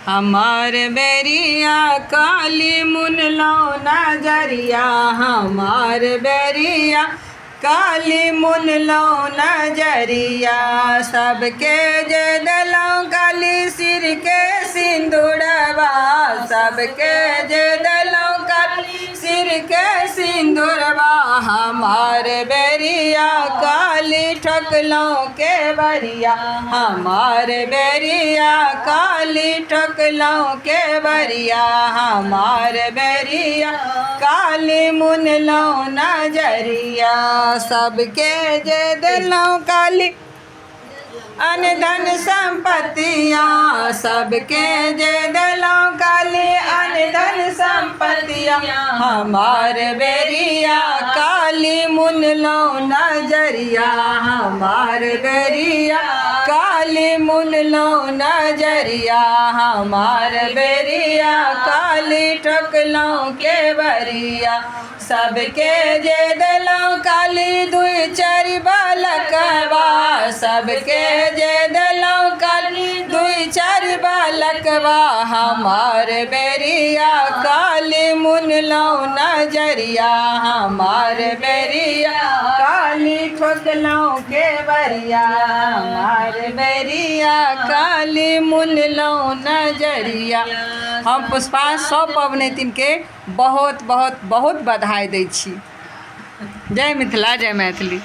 हमार बेरिया काली मुनलो नजरिया, हमार बेरिया काली मुनलो नजरिया। सबके जे दलो काली सिर के सिंदूरवा, सबके जे दलो काली सिर के सिंदूरवा। हमार बेरिया काली ठकलों के बरिया, हमार बेरिया काली ठकलों के बरिया। हमार बेरिया काली मुनलो नजरिया। सबके जे दिलों काली अन धन संपत्तियाँ, सबके जे दिलों काली अन धन संपत्तियाँ। हमार बेरिया काली मुनलो नजरिया, हमार बेरिया काली मुनलो नजरिया। हमार बेरिया काली ठकलों के बरिया। सबके जे दिलों काली दुई चार बालकवा, सबके जे दिलों काली दुई चार बालकवा। हमार बेरिया काली मुनलो नजरिया, हमार बेरिया काली ठकलों के बरिया। हमार बेरिया काली मुनलो नजरिया। हम पुष्पा सब पबनैतिन के बहुत बहुत बहुत बधाई दै छी। जय मिथिला, जय मैथिली।